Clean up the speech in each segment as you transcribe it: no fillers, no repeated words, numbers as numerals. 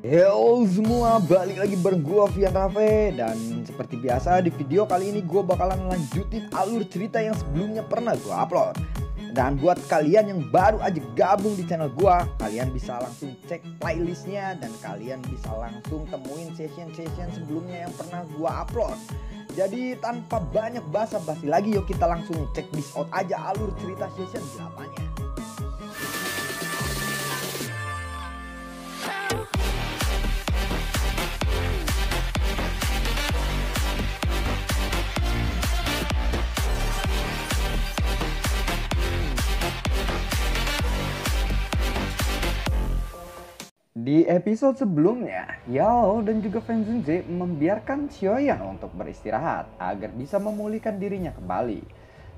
Yo semua, balik lagi bareng gua Vian Rafe. Dan seperti biasa di video kali ini gua bakalan lanjutin alur cerita yang sebelumnya pernah gua upload. Dan buat kalian yang baru aja gabung di channel gua, kalian bisa langsung cek playlistnya dan kalian bisa langsung temuin session-session sebelumnya yang pernah gua upload. Jadi tanpa banyak basa-basi lagi, yuk kita langsung cek this out aja alur cerita session 8-nya. Di episode sebelumnya, Yao dan juga Feng Zhenze membiarkan Xiaoyan untuk beristirahat agar bisa memulihkan dirinya kembali.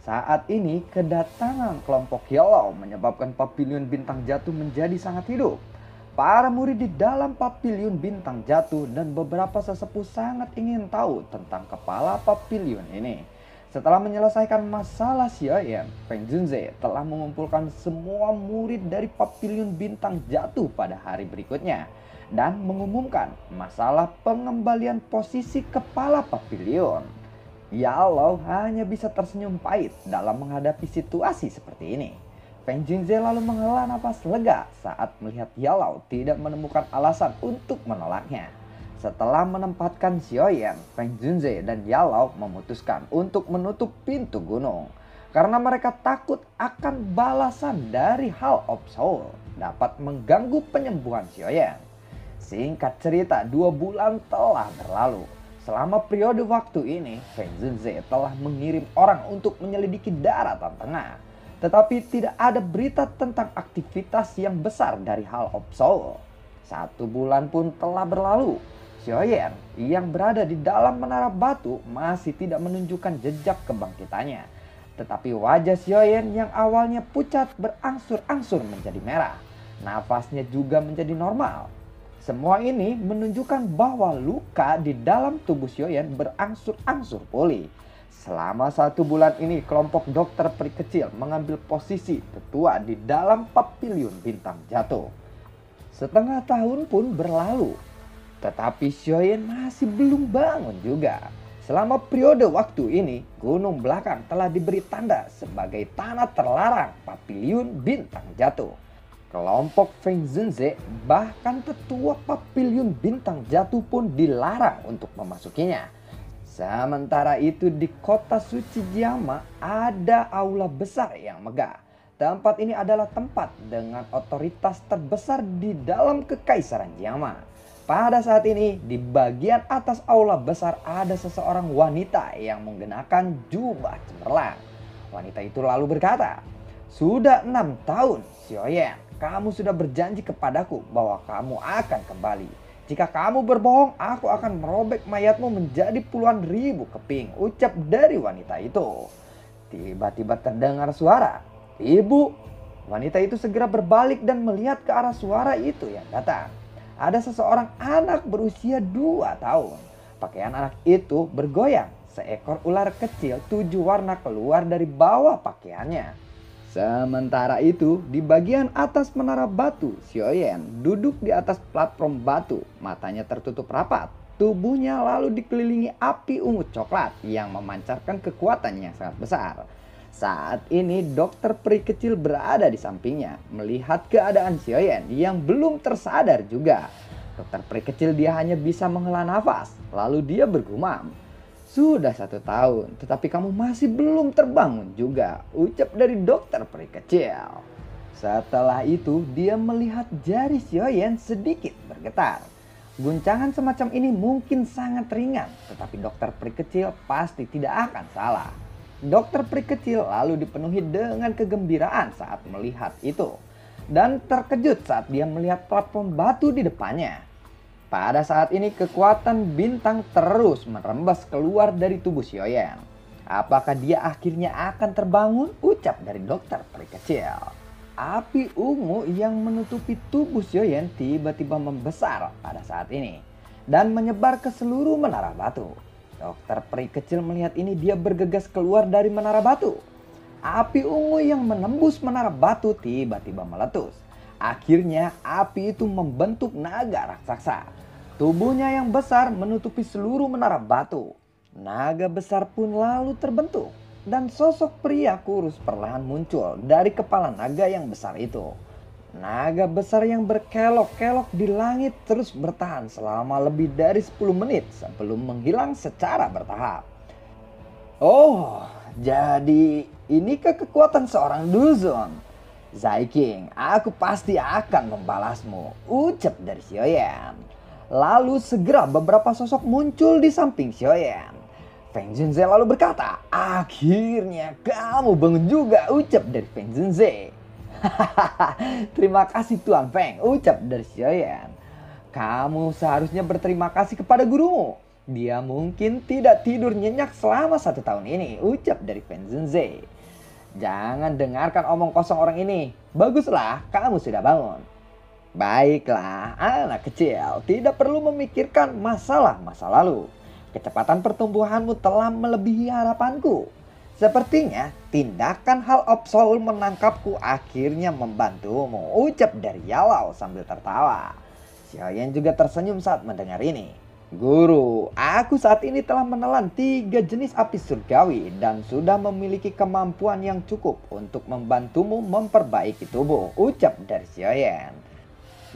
Saat ini, kedatangan kelompok Yao menyebabkan Paviliun Bintang Jatuh menjadi sangat hidup. Para murid di dalam Paviliun Bintang Jatuh dan beberapa sesepuh sangat ingin tahu tentang kepala Paviliun ini. Setelah menyelesaikan masalah Xiaoyan, Feng Zhenze telah mengumpulkan semua murid dari Paviliun Bintang Jatuh pada hari berikutnya dan mengumumkan masalah pengembalian posisi kepala pavilion. Yao hanya bisa tersenyum pahit dalam menghadapi situasi seperti ini. Feng Zhenze lalu menghela nafas lega saat melihat Yao tidak menemukan alasan untuk menolaknya. Setelah menempatkan Xiaoyan, Feng Zhenze dan Yao memutuskan untuk menutup pintu gunung. Karena mereka takut akan balasan dari Hall of Soul dapat mengganggu penyembuhan Xiaoyan. Singkat cerita, 2 bulan telah berlalu. Selama periode waktu ini, Feng Zhenze telah mengirim orang untuk menyelidiki daratan tengah. Tetapi tidak ada berita tentang aktivitas yang besar dari Hall of Soul. 1 bulan pun telah berlalu. Xiaoyan yang berada di dalam menara batu masih tidak menunjukkan jejak kebangkitannya. Tetapi wajah Xiaoyan yang awalnya pucat berangsur-angsur menjadi merah. Nafasnya juga menjadi normal. Semua ini menunjukkan bahwa luka di dalam tubuh Xiaoyan berangsur-angsur pulih. Selama 1 bulan ini, kelompok dokter peri kecil mengambil posisi tetua di dalam Paviliun Bintang Jatuh. Setengah tahun pun berlalu. Tetapi Xiaoyan masih belum bangun juga. Selama periode waktu ini, gunung belakang telah diberi tanda sebagai tanah terlarang Paviliun Bintang Jatuh. Kelompok Feng Zhenze bahkan tetua Paviliun Bintang Jatuh pun dilarang untuk memasukinya. Sementara itu di kota suci Jiama ada aula besar yang megah. Tempat ini adalah tempat dengan otoritas terbesar di dalam kekaisaran Jiama. Pada saat ini, di bagian atas aula besar ada seseorang wanita yang menggunakan jubah cemerlang. Wanita itu lalu berkata, "Sudah 6 tahun, Xiaoyan, kamu sudah berjanji kepadaku bahwa kamu akan kembali. Jika kamu berbohong, aku akan merobek mayatmu menjadi puluhan ribu keping," ucap dari wanita itu. Tiba-tiba terdengar suara, "Ibu!" Wanita itu segera berbalik dan melihat ke arah suara itu yang datang. Ada seseorang anak berusia 2 tahun. Pakaian anak itu bergoyang. Seekor ular kecil 7 warna keluar dari bawah pakaiannya. Sementara itu, di bagian atas menara batu, Xiaoyan duduk di atas platform batu. Matanya tertutup rapat. Tubuhnya lalu dikelilingi api ungu coklat yang memancarkan kekuatan yang sangat besar. Saat ini dokter peri kecil berada di sampingnya melihat keadaan Xiaoyan yang belum tersadar juga. Dokter peri kecil dia hanya bisa menghela nafas, lalu dia bergumam, "Sudah 1 tahun tetapi kamu masih belum terbangun juga," ucap dari dokter peri kecil. Setelah itu dia melihat jari Xiaoyan sedikit bergetar. Guncangan semacam ini mungkin sangat ringan, tetapi dokter peri kecil pasti tidak akan salah. Dokter peri kecil lalu dipenuhi dengan kegembiraan saat melihat itu. Dan terkejut saat dia melihat platform batu di depannya. Pada saat ini kekuatan bintang terus merembes keluar dari tubuh Xiaoyan. "Apakah dia akhirnya akan terbangun?" ucap dari dokter peri kecil. Api ungu yang menutupi tubuh Xiaoyan tiba-tiba membesar pada saat ini. Dan menyebar ke seluruh menara batu. Dokter peri kecil melihat ini, dia bergegas keluar dari menara batu. Api ungu yang menembus menara batu tiba-tiba meletus. Akhirnya api itu membentuk naga raksasa. Tubuhnya yang besar menutupi seluruh menara batu. Naga besar pun lalu terbentuk. Dan sosok pria kurus perlahan muncul dari kepala naga yang besar itu. Naga besar yang berkelok-kelok di langit terus bertahan selama lebih dari 10 menit sebelum menghilang secara bertahap. Oh, jadi ini kekuatan seorang Duzon. Zai King, aku pasti akan membalasmu, ucap dari Xiaoyan. Lalu segera beberapa sosok muncul di samping Xiaoyan. Feng Zhenze lalu berkata, akhirnya kamu bangun juga, ucap dari Feng Zhenze. Terima kasih Tuan Feng, ucap dari Xiaoyan. Kamu seharusnya berterima kasih kepada gurumu. Dia mungkin tidak tidur nyenyak selama 1 tahun ini, ucap dari Feng Zhenze. Jangan dengarkan omong kosong orang ini. Baguslah, kamu sudah bangun. Baiklah, anak kecil, tidak perlu memikirkan masalah masa lalu. Kecepatan pertumbuhanmu telah melebihi harapanku. Sepertinya tindakan Hall of Soul menangkapku akhirnya membantumu, ucap dari Yalau sambil tertawa. Xiaoyan juga tersenyum saat mendengar ini. Guru, aku saat ini telah menelan 3 jenis api surgawi dan sudah memiliki kemampuan yang cukup untuk membantumu memperbaiki tubuh, ucap dari Xiaoyan.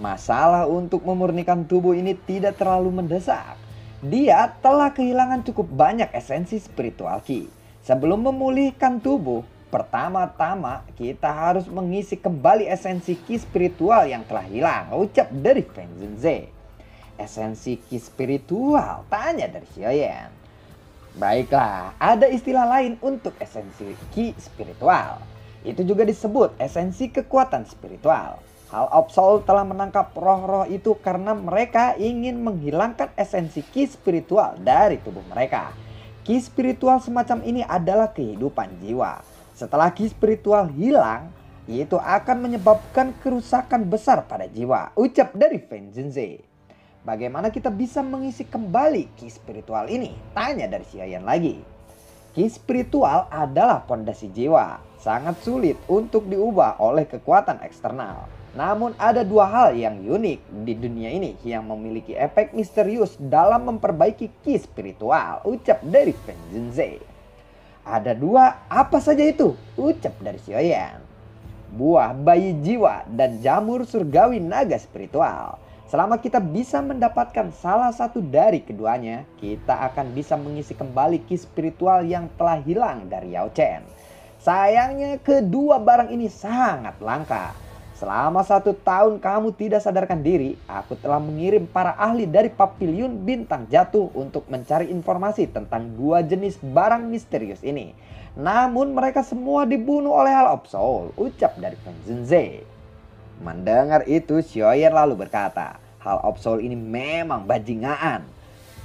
Masalah untuk memurnikan tubuh ini tidak terlalu mendesak. Dia telah kehilangan cukup banyak esensi spiritual Qi. Sebelum memulihkan tubuh, pertama-tama kita harus mengisi kembali esensi Qi spiritual yang telah hilang, ucap dari Feng Zhenze. Esensi Qi spiritual, tanya dari Xiaoyan. Baiklah, ada istilah lain untuk esensi Qi spiritual. Itu juga disebut esensi kekuatan spiritual. Hall of Soul telah menangkap roh-roh itu karena mereka ingin menghilangkan esensi Qi spiritual dari tubuh mereka. Qi spiritual semacam ini adalah kehidupan jiwa. Setelah Qi spiritual hilang, itu akan menyebabkan kerusakan besar pada jiwa, ucap dari Feng Zhenze. Bagaimana kita bisa mengisi kembali Qi spiritual ini? Tanya dari Xiaoyan lagi. Qi spiritual adalah pondasi jiwa. Sangat sulit untuk diubah oleh kekuatan eksternal. Namun ada 2 hal yang unik di dunia ini yang memiliki efek misterius dalam memperbaiki Qi spiritual, ucap dari Feng Zhenze. Ada 2, apa saja itu? Ucap dari Xiaoyan. Buah bayi jiwa dan jamur surgawi naga spiritual. Selama kita bisa mendapatkan salah satu dari keduanya, kita akan bisa mengisi kembali Qi spiritual yang telah hilang dari Yao Chen. Sayangnya kedua barang ini sangat langka. Selama 1 tahun kamu tidak sadarkan diri, aku telah mengirim para ahli dari Pavilion Bintang Jatuh untuk mencari informasi tentang 2 jenis barang misterius ini. Namun mereka semua dibunuh oleh Hall of Soul, ucap dari Feng Zhenze. Mendengar itu, Xiaoyan lalu berkata, Hall of Soul ini memang bajingan.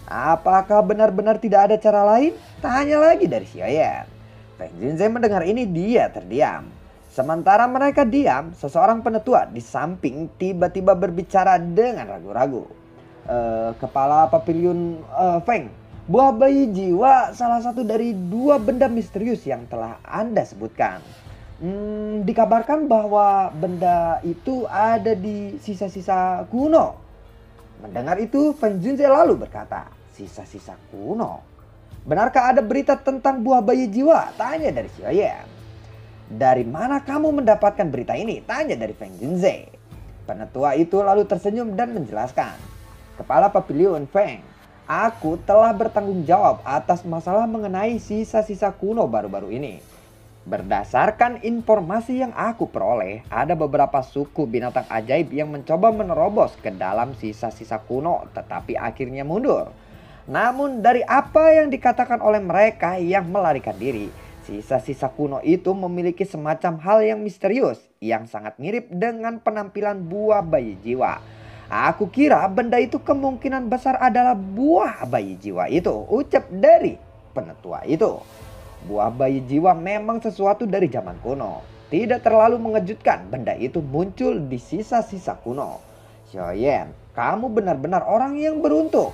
Apakah benar-benar tidak ada cara lain? Tanya lagi dari Xiaoyan. Feng Zhenze mendengar ini dia terdiam. Sementara mereka diam, seseorang penetua di samping tiba-tiba berbicara dengan ragu-ragu. Kepala Pavilion Feng, buah bayi jiwa salah satu dari 2 benda misterius yang telah Anda sebutkan. Dikabarkan bahwa benda itu ada di sisa-sisa kuno. Mendengar itu, Feng Zhenze lalu berkata, sisa-sisa kuno? Benarkah ada berita tentang buah bayi jiwa? Tanya dari Xiaoyan. Dari mana kamu mendapatkan berita ini? Tanya dari Feng Zhenze. Penetua itu lalu tersenyum dan menjelaskan. Kepala Pavilion Feng, aku telah bertanggung jawab atas masalah mengenai sisa-sisa kuno baru-baru ini. Berdasarkan informasi yang aku peroleh, ada beberapa suku binatang ajaib yang mencoba menerobos ke dalam sisa-sisa kuno tetapi akhirnya mundur. Namun dari apa yang dikatakan oleh mereka yang melarikan diri, sisa-sisa kuno itu memiliki semacam hal yang misterius yang sangat mirip dengan penampilan buah bayi jiwa. Aku kira benda itu kemungkinan besar adalah buah bayi jiwa itu, ucap dari penetua itu. Buah bayi jiwa memang sesuatu dari zaman kuno. Tidak terlalu mengejutkan benda itu muncul di sisa-sisa kuno. Xiaoyan, kamu benar-benar orang yang beruntung.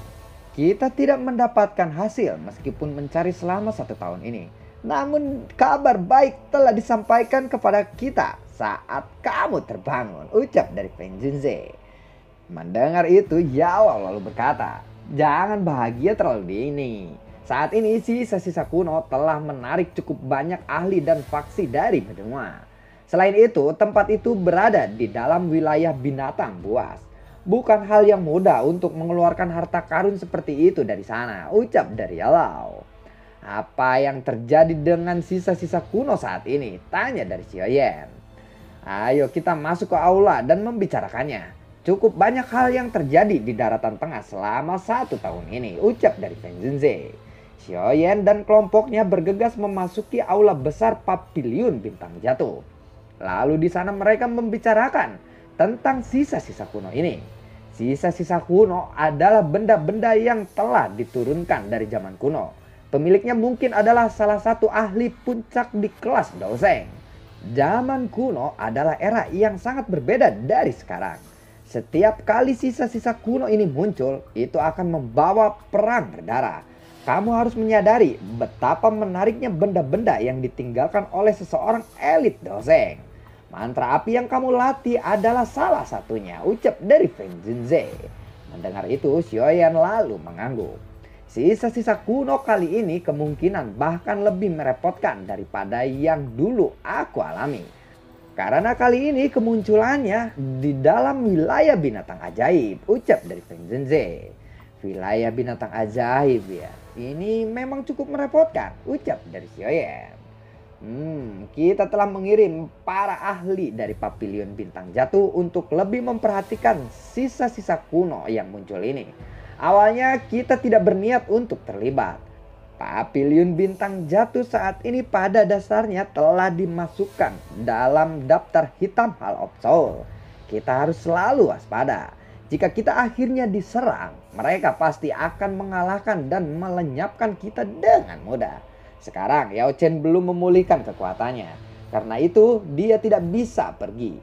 Kita tidak mendapatkan hasil meskipun mencari selama 1 tahun ini. Namun kabar baik telah disampaikan kepada kita. saat kamu terbangun, ucap dari Feng Junze. Mendengar itu, Yao lalu berkata, jangan bahagia terlalu dini. Saat ini sisa-sisa kuno telah menarik cukup banyak ahli dan faksi dari benua. Selain itu, tempat itu berada di dalam wilayah binatang buas. Bukan hal yang mudah untuk mengeluarkan harta karun seperti itu dari sana, ucap dari Yao. Apa yang terjadi dengan sisa-sisa kuno saat ini? Tanya dari Xiaoyan. Ayo kita masuk ke aula dan membicarakannya. Cukup banyak hal yang terjadi di daratan tengah selama 1 tahun ini, ucap dari Feng Junze. Xiaoyan dan kelompoknya bergegas memasuki aula besar Paviliun Bintang Jatuh. Lalu di sana mereka membicarakan tentang sisa-sisa kuno ini. Sisa-sisa kuno adalah benda-benda yang telah diturunkan dari zaman kuno. Pemiliknya mungkin adalah salah satu ahli puncak di kelas Daoseng. Zaman kuno adalah era yang sangat berbeda dari sekarang. Setiap kali sisa-sisa kuno ini muncul, itu akan membawa perang berdarah. Kamu harus menyadari betapa menariknya benda-benda yang ditinggalkan oleh seseorang elit Daoseng. Mantra api yang kamu latih adalah salah satunya, ucap dari Feng Junze. Mendengar itu, Xiaoyan lalu mengangguk. Sisa-sisa kuno kali ini kemungkinan bahkan lebih merepotkan daripada yang dulu aku alami. Karena kali ini kemunculannya di dalam wilayah binatang ajaib, ucap dari Feng Junze. Wilayah binatang ajaib ya, ini memang cukup merepotkan, ucap dari Xiaoyan. Kita telah mengirim para ahli dari Paviliun Bintang Jatuh untuk lebih memperhatikan sisa-sisa kuno yang muncul ini. Awalnya kita tidak berniat untuk terlibat. Paviliun Bintang Jatuh saat ini pada dasarnya telah dimasukkan dalam daftar hitam Hall of Soul. Kita harus selalu waspada. Jika kita akhirnya diserang, mereka pasti akan mengalahkan dan melenyapkan kita dengan mudah. Sekarang Yao Chen belum memulihkan kekuatannya. Karena itu dia tidak bisa pergi.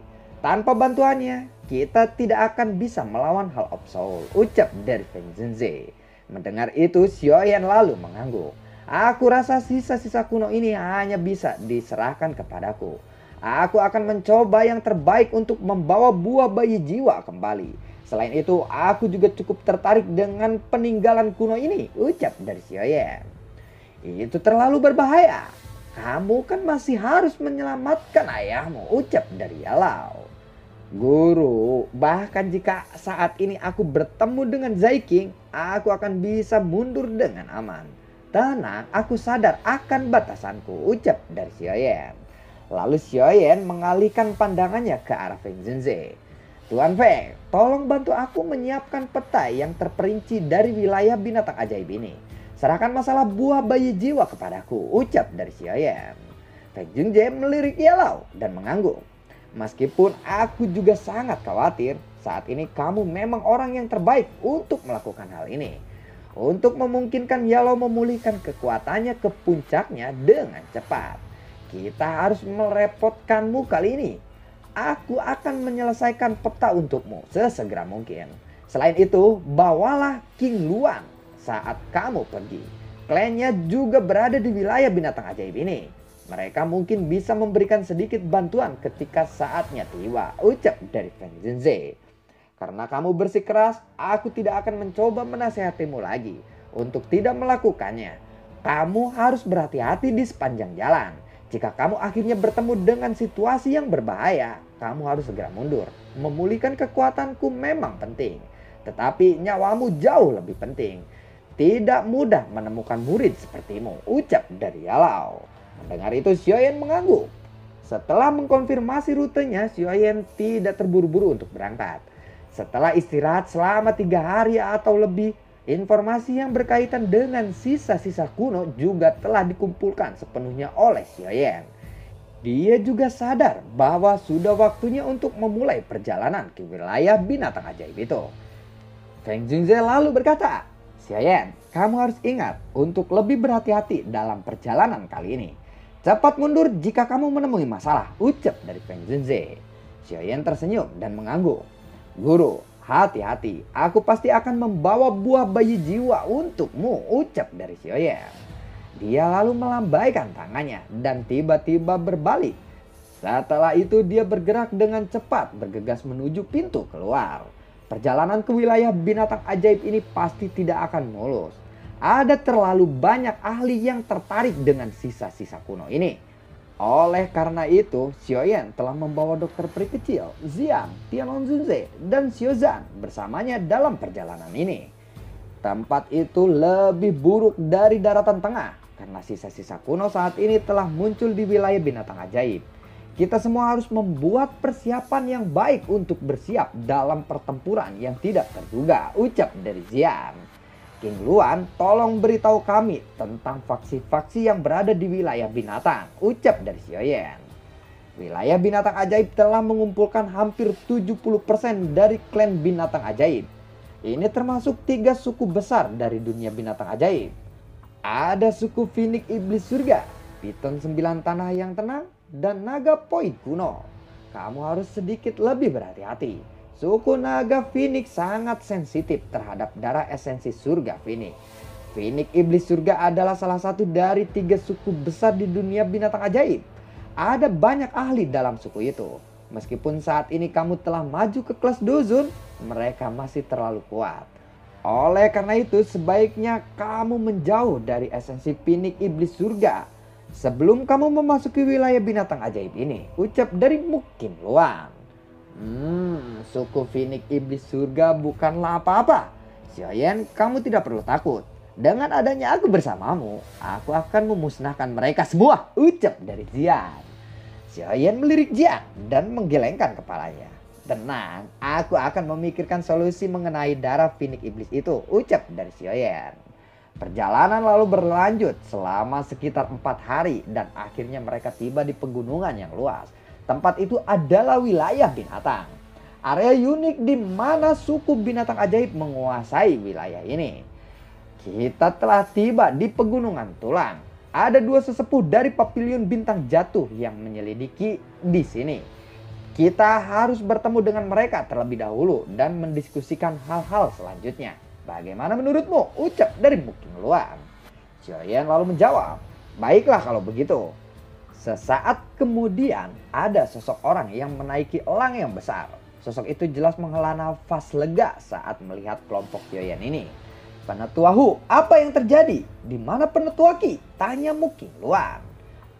Tanpa bantuannya, kita tidak akan bisa melawan Hall of Soul, ucap dari Feng Junze. Mendengar itu, Xiaoyan lalu mengangguk. Aku rasa sisa-sisa kuno ini hanya bisa diserahkan kepadaku. Aku akan mencoba yang terbaik untuk membawa buah bayi jiwa kembali. Selain itu, aku juga cukup tertarik dengan peninggalan kuno ini, ucap dari Xiaoyan. Itu terlalu berbahaya. Kamu kan masih harus menyelamatkan ayahmu, ucap dari Yalao. Guru, bahkan jika saat ini aku bertemu dengan Zai King, aku akan bisa mundur dengan aman. Tenang, aku sadar akan batasanku, ucap dari Xiaoyan. Lalu Xiaoyan mengalihkan pandangannya ke arah Feng Junze. Tuan Feng, tolong bantu aku menyiapkan peta yang terperinci dari wilayah binatang ajaib ini. Serahkan masalah buah bayi jiwa kepadaku, ucap dari Xiaoyan. Feng Junze melirik Yalao dan mengangguk. Meskipun aku juga sangat khawatir, saat ini kamu memang orang yang terbaik untuk melakukan hal ini. Untuk memungkinkan Yalao memulihkan kekuatannya ke puncaknya dengan cepat. Kita harus merepotkanmu kali ini. Aku akan menyelesaikan peta untukmu sesegera mungkin. Selain itu, bawalah King Luan saat kamu pergi. Klannya juga berada di wilayah binatang ajaib ini. Mereka mungkin bisa memberikan sedikit bantuan ketika saatnya tiba, ucap dari Feng Junze. Karena kamu bersikeras, aku tidak akan mencoba menasihatimu lagi untuk tidak melakukannya. Kamu harus berhati-hati di sepanjang jalan. Jika kamu akhirnya bertemu dengan situasi yang berbahaya, kamu harus segera mundur. Memulihkan kekuatanku memang penting, tetapi nyawamu jauh lebih penting. Tidak mudah menemukan murid sepertimu, ucap dari Yalao. Mendengar itu, Xiaoyan mengangguk. Setelah mengkonfirmasi rutenya, Xiaoyan tidak terburu-buru untuk berangkat. Setelah istirahat selama 3 hari atau lebih, informasi yang berkaitan dengan sisa-sisa kuno juga telah dikumpulkan sepenuhnya oleh Xiaoyan. Dia juga sadar bahwa sudah waktunya untuk memulai perjalanan ke wilayah binatang ajaib itu. Feng Junze lalu berkata, Xiaoyan, kamu harus ingat untuk lebih berhati-hati dalam perjalanan kali ini. Cepat mundur jika kamu menemui masalah, ucap dari Feng Junze. Xiaoyan tersenyum dan mengangguk. Guru, hati-hati, aku pasti akan membawa buah bayi jiwa untukmu, ucap dari Xiaoyan. Dia lalu melambaikan tangannya dan tiba-tiba berbalik. Setelah itu dia bergerak dengan cepat bergegas menuju pintu keluar. Perjalanan ke wilayah binatang ajaib ini pasti tidak akan mulus. Ada terlalu banyak ahli yang tertarik dengan sisa-sisa kuno ini. Oleh karena itu, Xiaoyan telah membawa dokter peri kecil, Xiang, Tianlongzunze, dan Xiaozan bersamanya dalam perjalanan ini. Tempat itu lebih buruk dari daratan tengah karena sisa-sisa kuno saat ini telah muncul di wilayah binatang ajaib. Kita semua harus membuat persiapan yang baik untuk bersiap dalam pertempuran yang tidak terduga, ucap dari Xiang. King Luan, tolong beritahu kami tentang faksi-faksi yang berada di wilayah binatang, ucap dari Xiaoyan. Wilayah binatang ajaib telah mengumpulkan hampir 70% dari klan binatang ajaib. Ini termasuk 3 suku besar dari dunia binatang ajaib. Ada suku Phoenix Iblis Surga, Piton 9 Tanah yang Tenang, dan Naga Poin Kuno. Kamu harus sedikit lebih berhati-hati. Suku Naga Phoenix sangat sensitif terhadap darah esensi surga Phoenix. Phoenix Iblis Surga adalah salah satu dari 3 suku besar di dunia binatang ajaib. Ada banyak ahli dalam suku itu. Meskipun saat ini kamu telah maju ke kelas Dozun, mereka masih terlalu kuat. Oleh karena itu sebaiknya kamu menjauh dari esensi Phoenix Iblis Surga sebelum kamu memasuki wilayah binatang ajaib ini, ucap dari Mukim Luang. Suku Phoenix Iblis Surga bukanlah apa-apa. Xiaoyan, kamu tidak perlu takut. Dengan adanya aku bersamamu, aku akan memusnahkan mereka semua, ucap dari Jian. Xiaoyan melirik Jian dan menggelengkan kepalanya. Tenang, aku akan memikirkan solusi mengenai darah Phoenix Iblis itu, ucap dari Xiaoyan. Perjalanan lalu berlanjut selama sekitar 4 hari dan akhirnya mereka tiba di pegunungan yang luas. Tempat itu adalah wilayah binatang. Area unik di mana suku binatang ajaib menguasai wilayah ini. Kita telah tiba di pegunungan tulang. Ada 2 sesepuh dari Pavilion Bintang Jatuh yang menyelidiki di sini. Kita harus bertemu dengan mereka terlebih dahulu dan mendiskusikan hal-hal selanjutnya. Bagaimana menurutmu? Ucap dari Mukim Luang. Xiaoyan lalu menjawab, baiklah kalau begitu. Sesaat kemudian ada sosok orang yang menaiki elang yang besar. Sosok itu jelas menghela nafas lega saat melihat kelompok Xiaoyan ini. Penetuahu, apa yang terjadi? Di mana Penetuaki? Tanya Mukim Luang.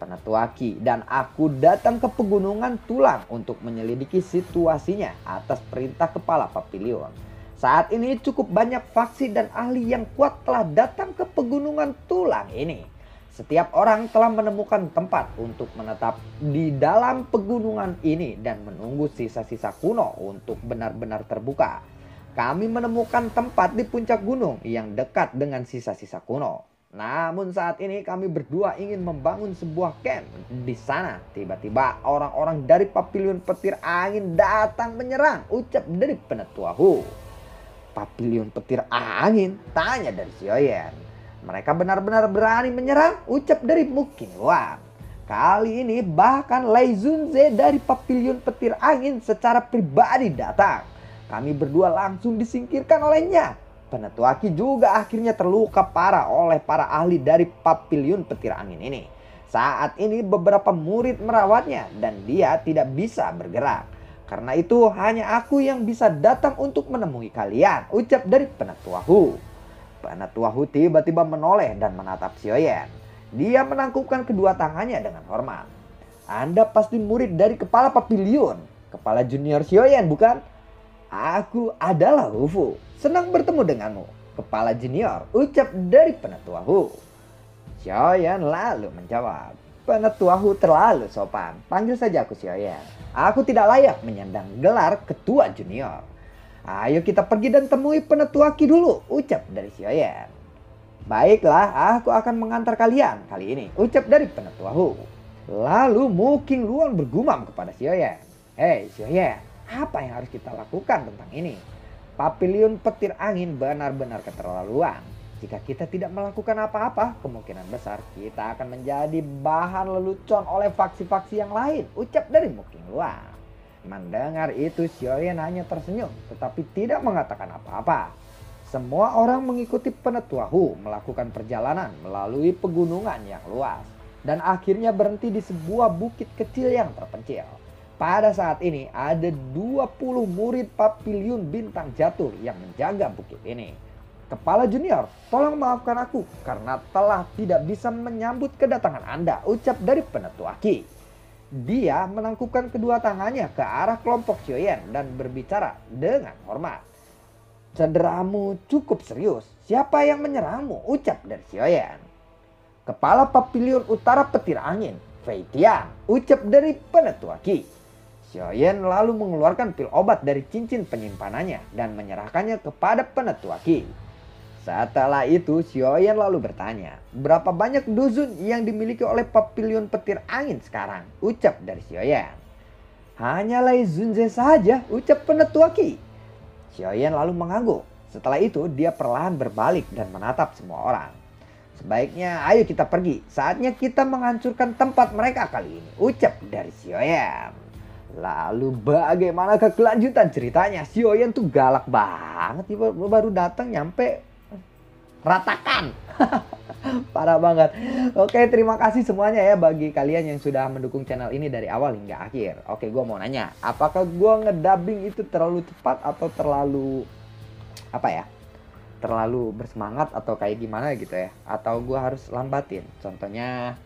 Penetuaki dan aku datang ke pegunungan tulang untuk menyelidiki situasinya atas perintah kepala pavilion. Saat ini cukup banyak faksi dan ahli yang kuat telah datang ke pegunungan tulang ini. Setiap orang telah menemukan tempat untuk menetap di dalam pegunungan ini dan menunggu sisa-sisa kuno untuk benar-benar terbuka. Kami menemukan tempat di puncak gunung yang dekat dengan sisa-sisa kuno. Namun saat ini kami berdua ingin membangun sebuah camp di sana. Tiba-tiba orang-orang dari Pavilion Petir Angin datang menyerang, ucap dari Penetuahu. Pavilion Petir Angin? Tanya dari Xiaoyan. Mereka benar-benar berani menyerang, ucap dari Mukim Luang. Kali ini bahkan Lei Zunze dari Pavilion Petir Angin secara pribadi datang. Kami berdua langsung disingkirkan olehnya. Penetuaki juga akhirnya terluka parah oleh para ahli dari Pavilion Petir Angin ini. Saat ini beberapa murid merawatnya dan dia tidak bisa bergerak. Karena itu hanya aku yang bisa datang untuk menemui kalian, ucap dari Penetuahu. Penetuahu tiba-tiba menoleh dan menatap Xiaoyan. Dia menangkupkan kedua tangannya dengan hormat. Anda pasti murid dari kepala pavilion, kepala junior Xiaoyan bukan? Aku adalah Hufu. Senang bertemu denganmu, kepala junior, ucap dari Penetuahu. Xiaoyan lalu menjawab, Penetuahu terlalu sopan, panggil saja aku Xiaoyan. Aku tidak layak menyandang gelar ketua junior. Ayo kita pergi dan temui Penetuaki dulu, ucap dari Xiaoyan. Baiklah, aku akan mengantar kalian kali ini, ucap dari Penetuahu. Lalu Mukim Luang bergumam kepada Xiaoyan. Hei Xiaoyan, apa yang harus kita lakukan tentang ini? Pavilion Petir Angin benar-benar keterlaluan. Jika kita tidak melakukan apa-apa, kemungkinan besar kita akan menjadi bahan lelucon oleh faksi-faksi yang lain, ucap dari Mukim Luang. Mendengar itu Xiaoyan hanya tersenyum tetapi tidak mengatakan apa-apa. Semua orang mengikuti Penetuahu melakukan perjalanan melalui pegunungan yang luas. dan akhirnya berhenti di sebuah bukit kecil yang terpencil. Pada saat ini ada 20 murid Papiliun Bintang Jatuh yang menjaga bukit ini. Kepala Junior, tolong maafkan aku karena telah tidak bisa menyambut kedatangan Anda, ucap dari Penetu Aki. Dia menangkupkan kedua tangannya ke arah kelompok Xiaoyan dan berbicara dengan hormat. Cederamu cukup serius, siapa yang menyerangmu, ucap dari Xiaoyan. Kepala Papiliun Utara Petir Angin, Fei Tian, ucap dari Penetu Aki. Xiaoyan lalu mengeluarkan pil obat dari cincin penyimpanannya dan menyerahkannya kepada Penetu Aki. Setelah itu Xiaoyan lalu bertanya, berapa banyak dusun yang dimiliki oleh Papiliun Petir Angin sekarang? Ucap dari Xiaoyan. Hanya Lei Zunze saja, ucap Penetu Aki. Xiaoyan lalu mengangguk. Setelah itu dia perlahan berbalik dan menatap semua orang. Sebaiknya ayo kita pergi, saatnya kita menghancurkan tempat mereka kali ini, ucap dari Xiaoyan. Lalu bagaimana kelanjutan ceritanya? Xiaoyan tuh galak banget, baru datang nyampe ratakan. Parah banget. Oke, terima kasih semuanya ya bagi kalian yang sudah mendukung channel ini dari awal hingga akhir. Oke, gue mau nanya, apakah gue ngedubbing itu terlalu cepat atau terlalu terlalu bersemangat atau kayak gimana gitu ya? Atau gue harus lambatin? Contohnya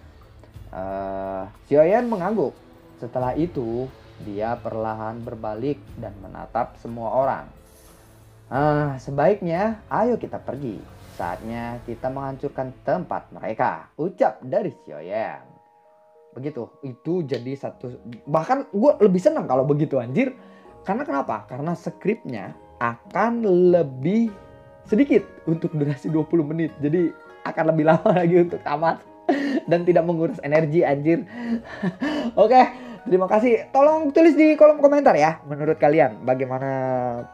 Xiaoyan mengangguk. Setelah itu dia perlahan berbalik dan menatap semua orang. Sebaiknya ayo kita pergi. Saatnya kita menghancurkan tempat mereka, ucap dari Xiaoyan. Begitu, itu jadi satu. Bahkan gue lebih senang kalau begitu anjir. Karena kenapa? Karena skripnya akan lebih sedikit untuk durasi 20 menit. Jadi akan lebih lama lagi untuk tamat. Dan tidak menguras energi anjir. Oke, terima kasih. Tolong tulis di kolom komentar ya. Menurut kalian bagaimana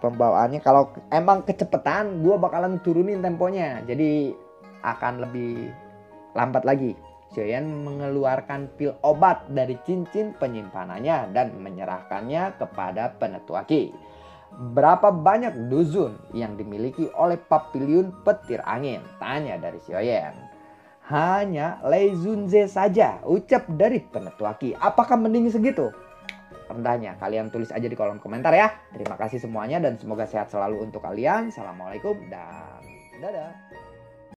pembawaannya. Kalau emang kecepatan gue bakalan turunin temponya. Jadi akan lebih lambat lagi. Xiaoyan mengeluarkan pil obat dari cincin penyimpanannya dan menyerahkannya kepada Penetu Aki. Berapa banyak dusun yang dimiliki oleh Papiliun Petir Angin? Tanya dari Xiaoyan. Hanya Lei Zunze saja, ucap dari Penetu Aki. Apakah mending segitu? Rendahnya kalian tulis aja di kolom komentar ya. Terima kasih semuanya dan semoga sehat selalu untuk kalian. Assalamualaikum dan dadah.